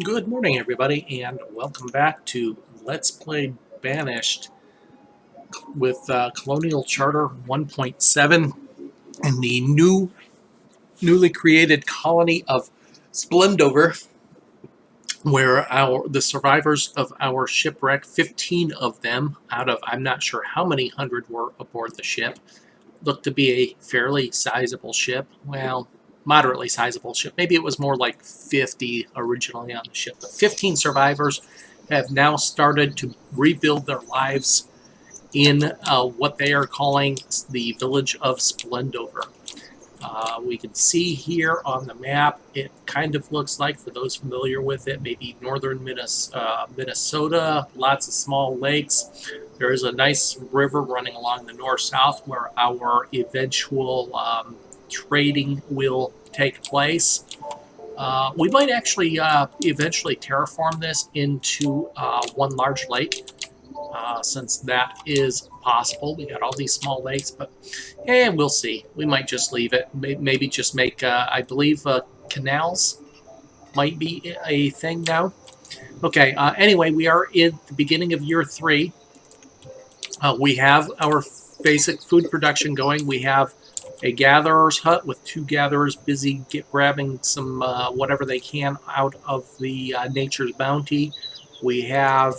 Good morning, everybody, and welcome back to Let's Play Banished with Colonial Charter 1.7 and the newly created colony of Splendover, where the survivors of our shipwreck, 15 of them out of I'm not sure how many hundred were aboard the ship, looked to be a fairly sizable ship. Well, moderately sizable ship. Maybe it was more like 50 originally on the ship. But 15 survivors have now started to rebuild their lives in what they are calling the village of Splendover. We can see here on the map, it kind of looks like, for those familiar with it, maybe northern Minnesota, lots of small lakes. There is a nice river running along the north-south where our eventual trading will take place. We might actually eventually terraform this into one large lake, since that is possible. We got all these small lakes, but we'll see. We might just leave it. Maybe just make, I believe, canals might be a thing now. Okay, anyway, we are in the beginning of year 3. We have our basic food production going. We have a gatherer's hut with 2 gatherers busy grabbing some whatever they can out of the nature's bounty. We have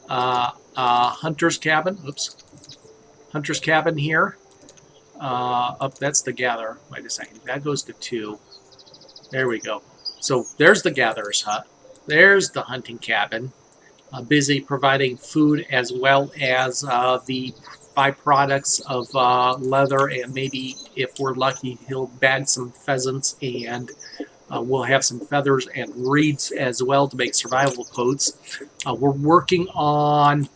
hunter's cabin. Oops. Hunter's cabin here. That's the gatherer. Wait a second. That goes to 2. There we go. So there's the gatherer's hut. There's the hunting cabin. Busy providing food as well as the byproducts of leather, and maybe if we're lucky he'll bag some pheasants, and we'll have some feathers and reeds as well to make survival coats. We're working on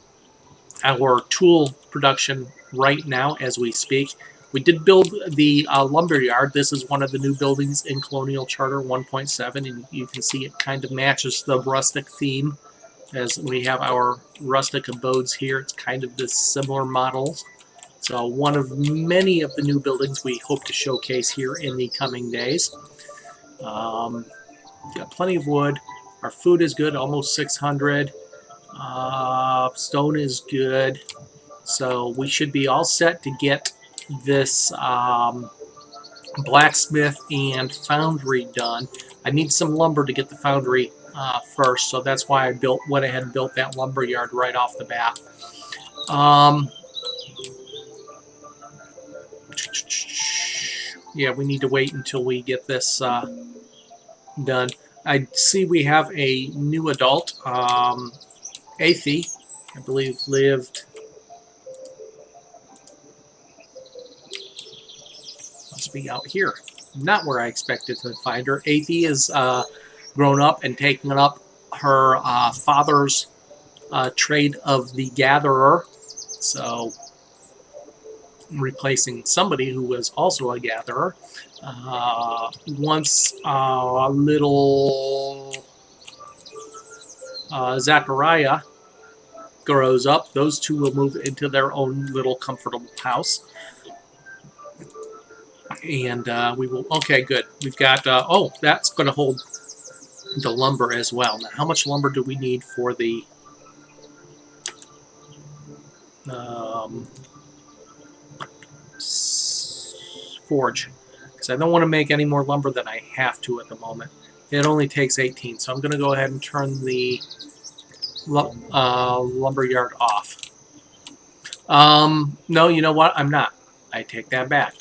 our tool production right now as we speak. We did build the lumber yard. This is one of the new buildings in Colonial Charter 1.7, and you can see it kind of matches the rustic theme. As we have our rustic abodes here, it's kind of this similar model. So one of many of the new buildings we hope to showcase here in the coming days. Got plenty of wood. Our food is good, almost 600. Stone is good. So we should be all set to get this blacksmith and foundry done. I need some lumber to get the foundry first, so that's why I went ahead and built that lumber yard right off the bat. Yeah, we need to wait until we get this done. I see we have a new adult, Athie, I believe, lived. Must be out here. Not where I expected to find her. Athie is grown up and taken up her father's trade of the gatherer. So replacing somebody who was also a gatherer. Once little Zachariah grows up, those two will move into their own little comfortable house. And we will, okay, good. We've got, oh, that's going to hold the lumber as well. Now, how much lumber do we need for the forge? Because I don't want to make any more lumber than I have to at the moment. It only takes 18, so I'm going to go ahead and turn the lumber yard off. No, you know what? I'm not. I take that back.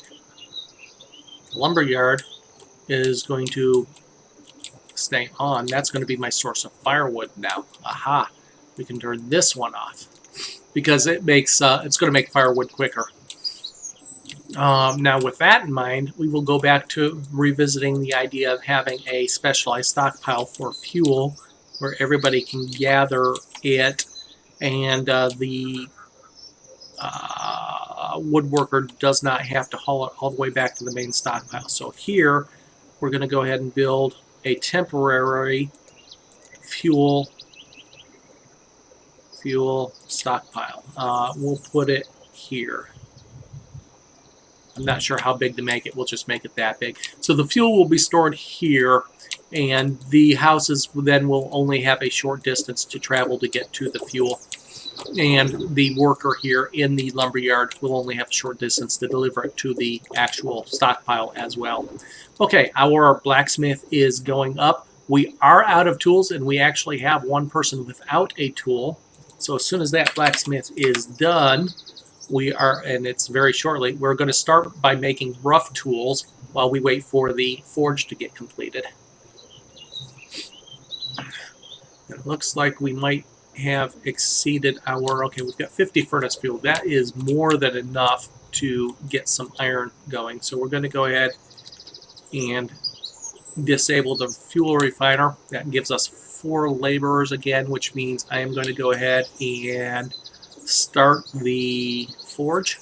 The lumber yard is going to stay on. That's going to be my source of firewood now. Aha! We can turn this one off because it makes it's going to make firewood quicker. Now, with that in mind, we will go back to revisiting the idea of having a specialized stockpile for fuel where everybody can gather it, and the woodworker does not have to haul it all the way back to the main stockpile. So here, we're going to go ahead and build a temporary fuel stockpile. We'll put it here. I'm not sure how big to make it. We'll just make it that big. So the fuel will be stored here, and the houses then will only have a short distance to travel to get to the fuel. And the worker here in the lumberyard will only have a short distance to deliver it to the actual stockpile as well. Okay, our blacksmith is going up. We are out of tools, and we actually have one person without a tool. So as soon as that blacksmith is done, we are, and it's very shortly, we're going to start by making rough tools while we wait for the forge to get completed. It looks like we might have exceeded our, okay, we've got 50 furnace fuel. That is more than enough to get some iron going. So we're going to go ahead and disable the fuel refiner. That gives us 4 laborers again, which means I am going to go ahead and start the forge.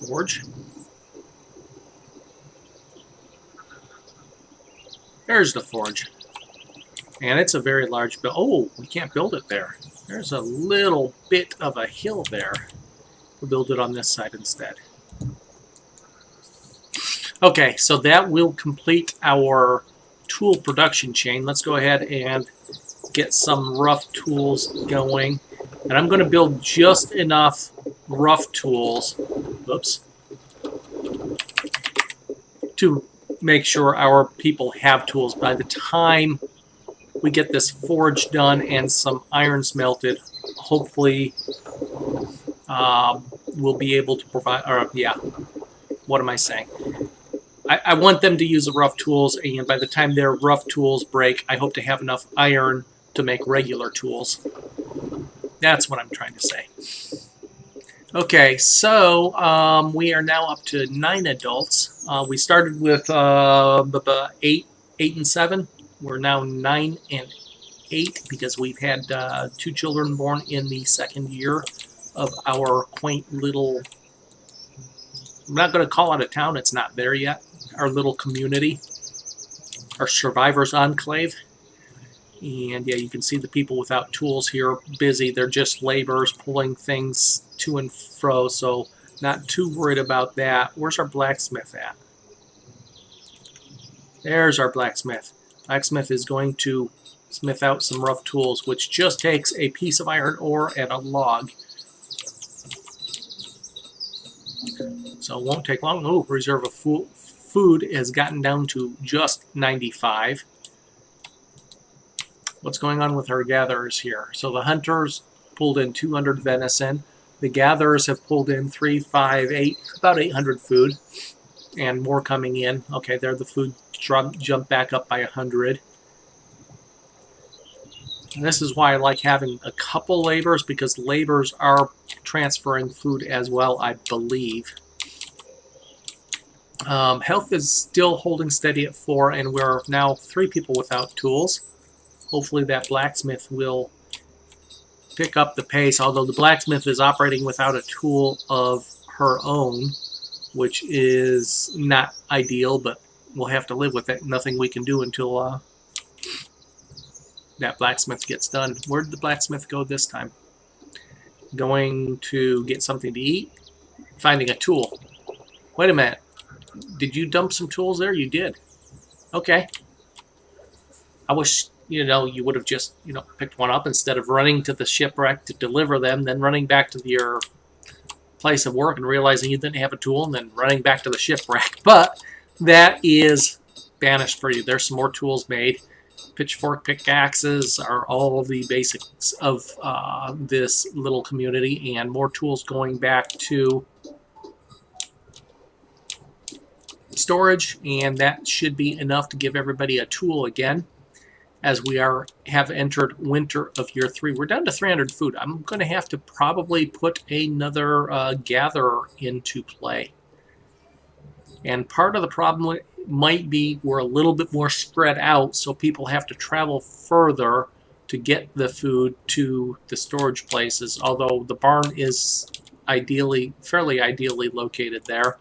Forge. There's the forge. And it's a very large build. Oh, we can't build it there. There's a little bit of a hill there. We'll build it on this side instead. Okay, so that will complete our tool production chain. Let's go ahead and get some rough tools going. And I'm going to build just enough rough tools, oops, to make sure our people have tools. By the time we get this forge done and some iron smelted, hopefully we'll be able to provide, or yeah, what am I saying? I want them to use the rough tools, and by the time their rough tools break, I hope to have enough iron to make regular tools. That's what I'm trying to say. Okay, so we are now up to 9 adults. We started with 8 and 7. We're now 9 and 8 because we've had 2 children born in the 2nd year of our quaint little, I'm not going to call it a town, it's not there yet, our little community, our survivors enclave. And yeah, you can see the people without tools here busy. They're just laborers pulling things to and fro, so not too worried about that. Where's our blacksmith at? There's our blacksmith. Blacksmith is going to smith out some rough tools, which just takes a piece of iron ore and a log. So it won't take long. Oh, reserve of food has gotten down to just 95. What's going on with our gatherers here? So the hunters pulled in 200 venison. The gatherers have pulled in 3, 5, 8, about 800 food, and more coming in. Okay, there the food jumped back up by 100. And this is why I like having a couple laborers, because laborers are transferring food as well, I believe. Health is still holding steady at 4, and we're now 3 people without tools. Hopefully that blacksmith will pick up the pace, although the blacksmith is operating without a tool of her own, which is not ideal, but we'll have to live with it. Nothing we can do until that blacksmith gets done. Where did the blacksmith go this time? Going to get something to eat? Finding a tool. Wait a minute. Did you dump some tools there? You did. Okay. I wish, you know, you would have just, you know, picked one up instead of running to the shipwreck to deliver them, then running back to your place of work and realizing you didn't have a tool, and then running back to the shipwreck. But that is banished for you. There's some more tools made. Pitchfork pickaxes are all the basics of this little community, and more tools going back to storage, and that should be enough to give everybody a tool again, as we have entered winter of year 3. We're down to 300 food. I'm going to have to probably put another gatherer into play. And part of the problem might be we're a little bit more spread out, so people have to travel further to get the food to the storage places, although the barn is fairly ideally located there,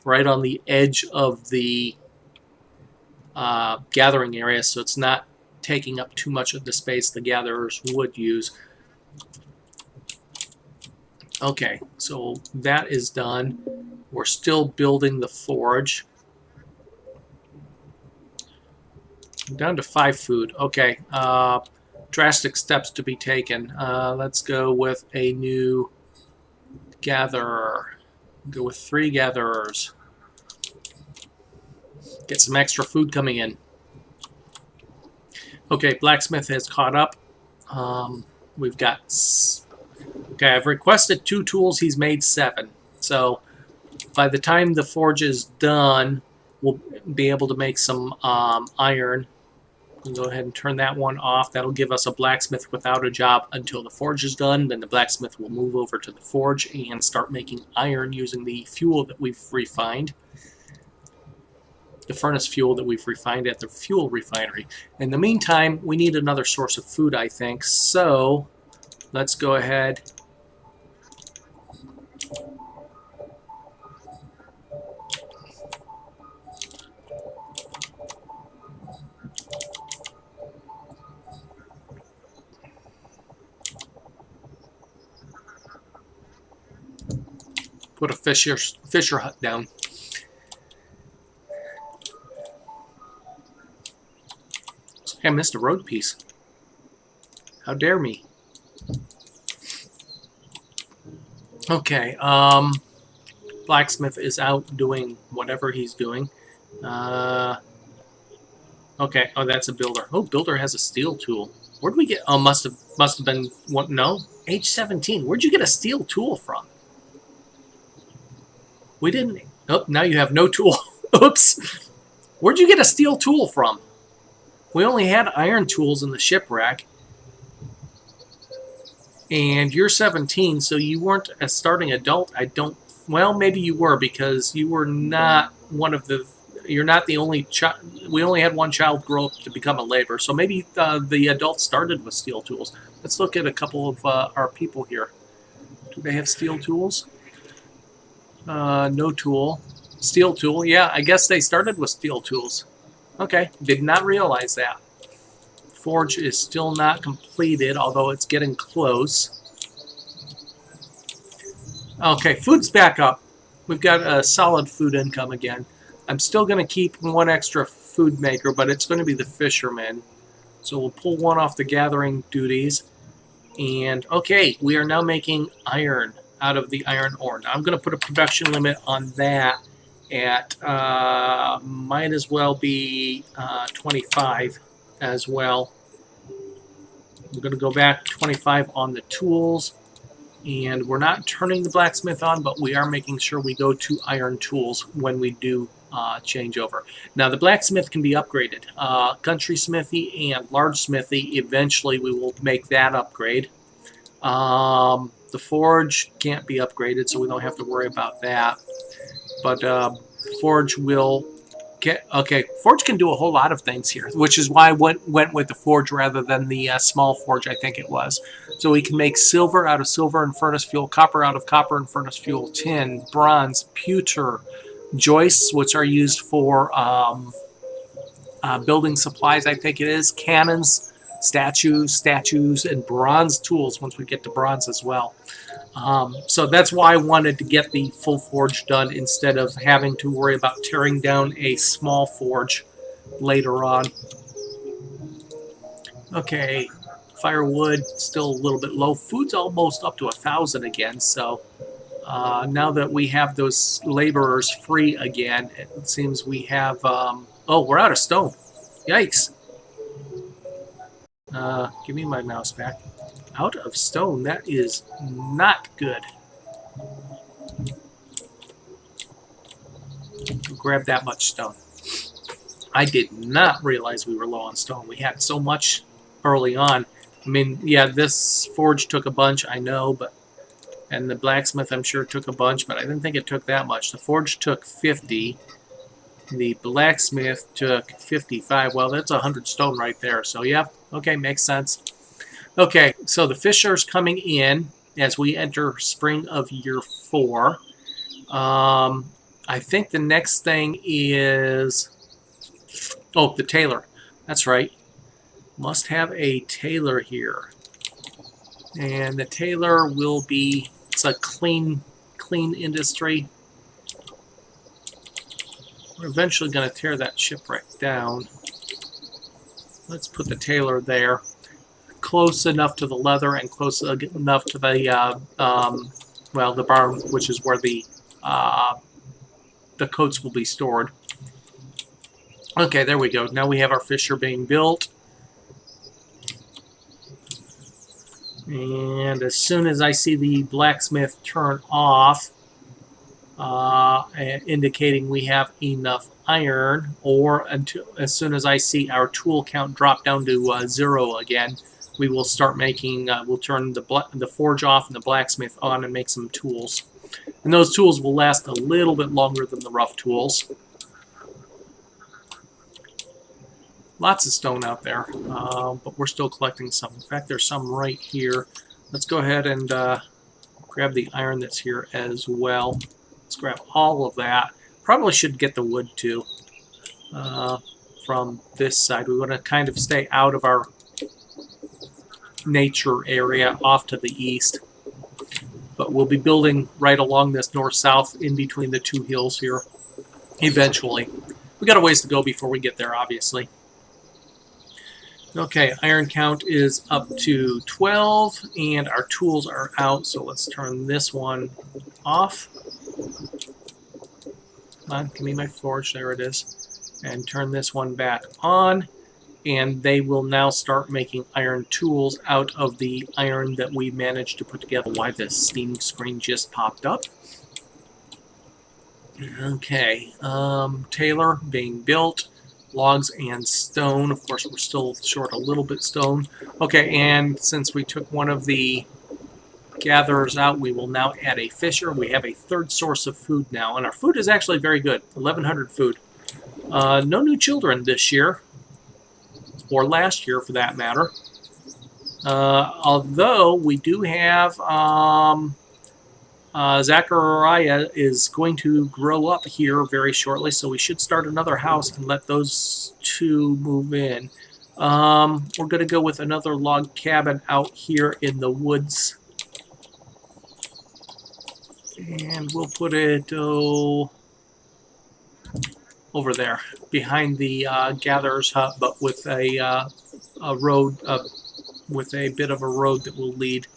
right on the edge of the gathering area, so it's not taking up too much of the space the gatherers would use. Okay, so that is done. We're still building the forge. I'm down to 5 food. Okay, drastic steps to be taken. Let's go with a new gatherer. Go with 3 gatherers. Get some extra food coming in. Okay, blacksmith has caught up. We've got... Okay, I've requested 2 tools. He's made 7. So by the time the forge is done, we'll be able to make some iron. We'll go ahead and turn that one off. That'll give us a blacksmith without a job until the forge is done. Then the blacksmith will move over to the forge and start making iron using the fuel that we've refined. The furnace fuel that we've refined at the fuel refinery. In the meantime, we need another source of food, I think. So let's go ahead. Put a fisher hut down. I missed a road piece. How dare me? Okay, blacksmith is out doing whatever he's doing. Okay, oh, that's a builder. Oh, builder has a steel tool. Where'd we get? Oh, must have been what? No, age 17. Where'd you get a steel tool from? We didn't. Oh, now you have no tool. Oops. Where'd you get a steel tool from? We only had iron tools in the shipwreck. And you're 17, so you weren't a starting adult. I don't... Well, maybe you were, because you were not one of the... You're not the only child... We only had one child grow up to become a laborer. So maybe the adults started with steel tools. Let's look at a couple of our people here. Do they have steel tools? No tool. Steel tool. Yeah, I guess they started with steel tools. Okay, did not realize that. Forge is still not completed, although it's getting close. Okay, food's back up. We've got a solid food income again. I'm still going to keep 1 extra food maker, but it's going to be the fisherman. So we'll pull 1 off the gathering duties. And, okay, we are now making iron out of the iron ore. Now I'm going to put a production limit on that at, might as well be 25 as well. We're going to go back 25 on the tools. And we're not turning the blacksmith on, but we are making sure we go to iron tools when we do change over. Now, the blacksmith can be upgraded. Country smithy and large smithy, eventually we will make that upgrade. The forge can't be upgraded, so we don't have to worry about that. But forge will get... Okay, forge can do a whole lot of things here, which is why I went with the forge rather than the small forge, I think it was. So we can make silver out of silver and furnace fuel, copper out of copper and furnace fuel, tin, bronze, pewter, joists, which are used for building supplies, I think it is, cannons, statues, and bronze tools once we get to bronze as well. So that's why I wanted to get the full forge done instead of having to worry about tearing down a small forge later on. Okay, firewood still a little bit low. Food's almost up to 1,000 again, so now that we have those laborers free again, it seems we have... oh, we're out of stone. Yikes. Give me my mouse back. Out of stone, that is not good. Grab that much stone. I did not realize we were low on stone. We had so much early on. I mean, yeah, this forge took a bunch, I know, but... And the blacksmith, I'm sure, took a bunch, but I didn't think it took that much. The forge took 50. The blacksmith took 55. Well, that's 100 stone right there. So, yeah, okay, makes sense. Okay, so the fisher's coming in as we enter spring of year 4. I think the next thing is... Oh, the tailor. That's right. Must have a tailor here. And the tailor will be, it's a clean industry. We're eventually going to tear that shipwreck down. Let's put the tailor there. Close enough to the leather and close enough to the, well, the barn, which is where the coats will be stored. Okay, there we go. Now we have our fisher being built. And as soon as I see the blacksmith turn off, indicating we have enough iron, or until, as soon as I see our tool count drop down to 0 again, we will start making, we'll turn the forge off and the blacksmith on and make some tools. And those tools will last a little bit longer than the rough tools. Lots of stone out there, but we're still collecting some. In fact, there's some right here. Let's go ahead and grab the iron that's here as well. Let's grab all of that. Probably should get the wood too from this side. We want to kind of stay out of our nature area off to the east. But we'll be building right along this north-south in between the two hills here eventually. We got a ways to go before we get there, obviously. Okay, iron count is up to 12, and our tools are out, so let's turn this one off. Come on, give me my forge, there it is. And turn this one back on, and they will now start making iron tools out of the iron that we managed to put together. Why the Steam screen just popped up. Okay, tailor being built. Logs and stone. Of course, we're still short a little bit stone. Okay, and since we took one of the gatherers out, we will now add a fisher. We have a third source of food now, and our food is actually very good. 1,100 food. No new children this year, or last year for that matter. Although we do have Zachariah is going to grow up here very shortly, so we should start another house and let those two move in. We're going to go with another log cabin out here in the woods. And we'll put it over there, behind the gatherer's hut, but with a road, with a bit of a road that will lead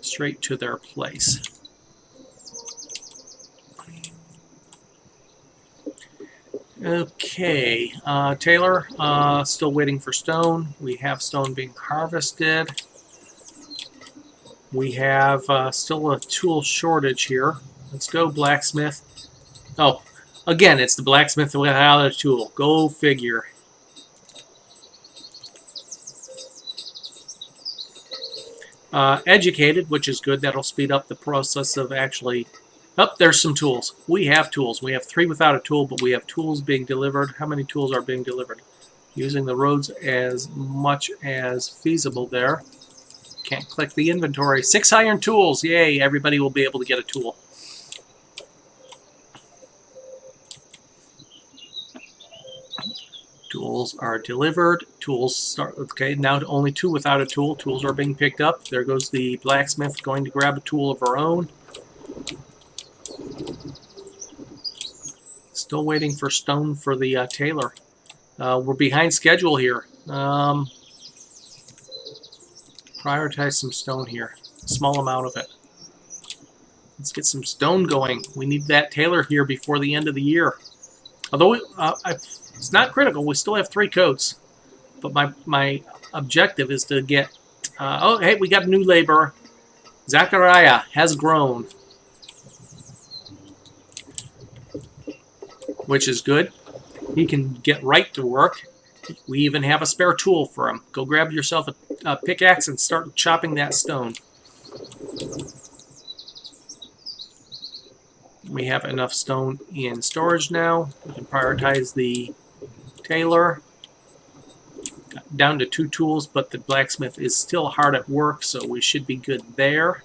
straight to their place. Okay, Taylor, still waiting for stone. We have stone being harvested. We have still a tool shortage here. Let's go, blacksmith. Oh, again, it's the blacksmith without a tool. Go figure. Educated, which is good. That'll speed up the process of actually... Oh, there's some tools. We have tools. We have 3 without a tool, but we have tools being delivered. How many tools are being delivered? Using the roads as much as feasible there. Can't click the inventory. 6 iron tools. Yay, everybody will be able to get a tool. Tools are delivered. Tools start. Okay, now only 2 without a tool. Tools are being picked up. There goes the blacksmith going to grab a tool of her own. Still waiting for stone for the tailor. We're behind schedule here. Prioritize some stone here. A small amount of it. Let's get some stone going. We need that tailor here before the end of the year. Although it's not critical. We still have 3 coats. But my objective is to get... oh, hey, we got a new laborer. Zachariah has grown. Which is good. He can get right to work. We even have a spare tool for him. Go grab yourself a pickaxe and start chopping that stone. We have enough stone in storage now. We can prioritize the tailor. Down to 2 tools, but the blacksmith is still hard at work, so we should be good there.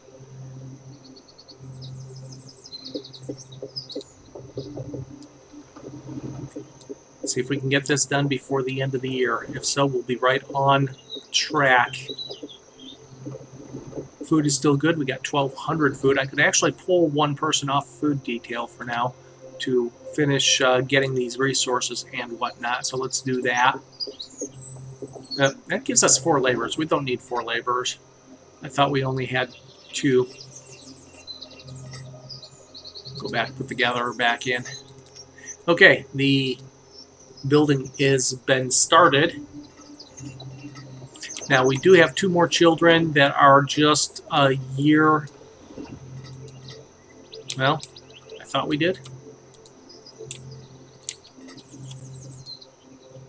See if we can get this done before the end of the year. If so, we'll be right on track. Food is still good. We got 1,200 food. I could actually pull one person off food detail for now to finish getting these resources and whatnot. So let's do that. That gives us 4 laborers. We don't need 4 laborers. I thought we only had 2. Go back, put the gatherer back in. Okay, the building has been started. Now we do have 2 more children that are just a year. Well, I thought we did.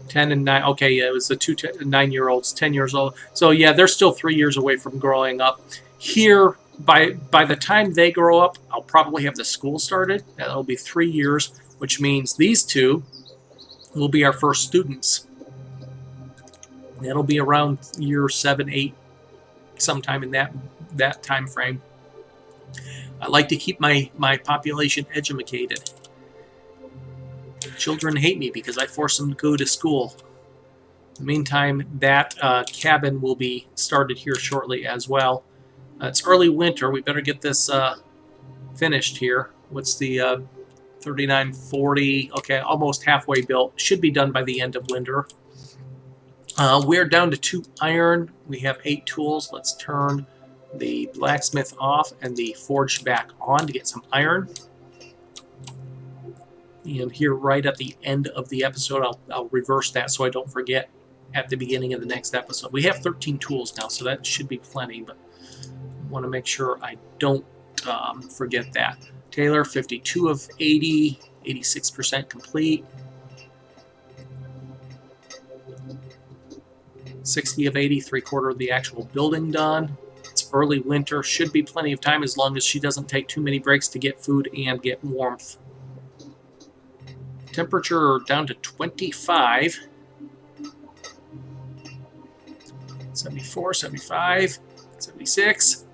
10 and 9. Okay, yeah, it was the 2 9-year-olds, 10 years old. So yeah, they're still 3 years away from growing up. Here, by the time they grow up, I'll probably have the school started. That'll be 3 years, which means these 2 will be our first students. That'll be around year 7, 8, sometime in that time frame. I like to keep my population educated. Children hate me because I force them to go to school. In the meantime, that cabin will be started here shortly as well. It's early winter. We better get this finished here. What's the 3940? Okay, almost halfway built. Should be done by the end of winter. We're down to 2 iron. We have 8 tools. Let's turn the blacksmith off and the forge back on to get some iron. And here right at the end of the episode, I'll reverse that so I don't forget at the beginning of the next episode. We have 13 tools now, so that should be plenty, but I want to make sure I don't forget that. Taylor, 52 of 80, 86% complete. 60 of 80, 3/4 of the actual building done. It's early winter, should be plenty of time as long as she doesn't take too many breaks to get food and get warmth. Temperature down to 25. 74, 75, 76.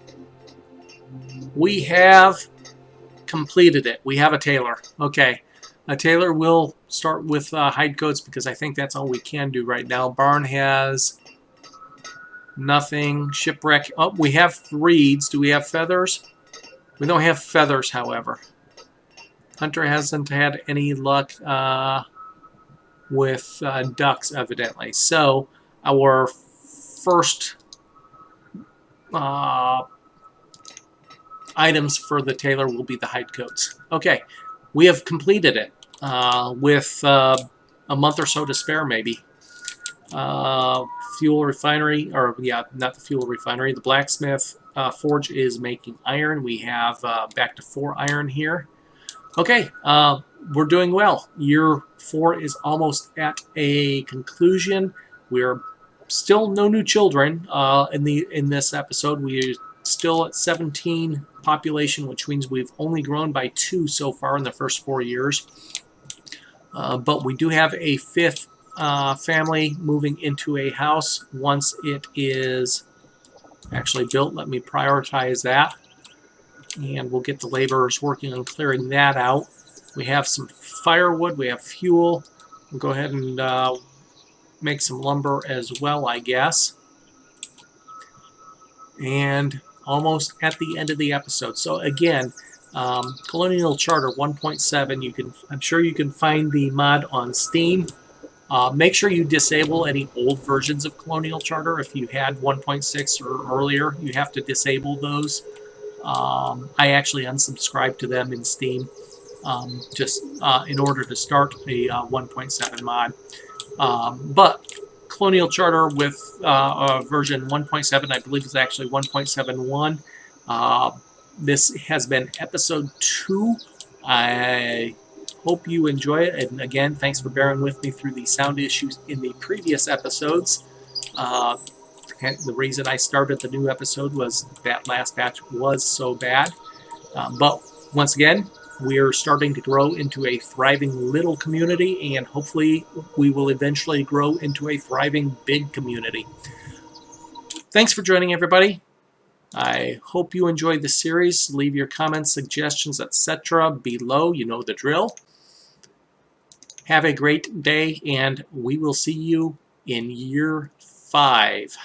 We have completed it. We have a tailor. Okay. A tailor will start with hide coats because I think that's all we can do right now. Barn has nothing. Shipwreck. Oh, we have reeds. Do we have feathers? We don't have feathers, however. Hunter hasn't had any luck with ducks, evidently. So our first items for the tailor will be the hide coats. Okay, we have completed it with a month or so to spare, maybe. Fuel refinery, or yeah, not the fuel refinery. The blacksmith forge is making iron. We have back to 4 iron here. Okay, we're doing well. Year 4 is almost at a conclusion. We're still no new children in this episode. We're still at 17 population, which means we've only grown by 2 so far in the first 4 years. But we do have a 5th family moving into a house once it is actually built. Let me prioritize that. And we'll get the laborers working on clearing that out. We have some firewood. We have fuel. We'll go ahead and make some lumber as well, I guess. And almost at the end of the episode. So again, Colonial Charter 1.7. I'm sure you can find the mod on Steam. Make sure you disable any old versions of Colonial Charter. If you had 1.6 or earlier, you have to disable those. I actually unsubscribed to them in Steam just in order to start a 1.7 mod. But Colonial Charter with version 1.7, I believe is actually 1.71. This has been episode 2. I hope you enjoy it. And again, thanks for bearing with me through the sound issues in the previous episodes. The reason I started the new episode was that last batch was so bad. But once again, we're starting to grow into a thriving little community, and hopefully we will eventually grow into a thriving big community. Thanks for joining, everybody. I hope you enjoyed the series. Leave your comments, suggestions, etc. below. You know the drill. Have a great day, and we will see you in year 5.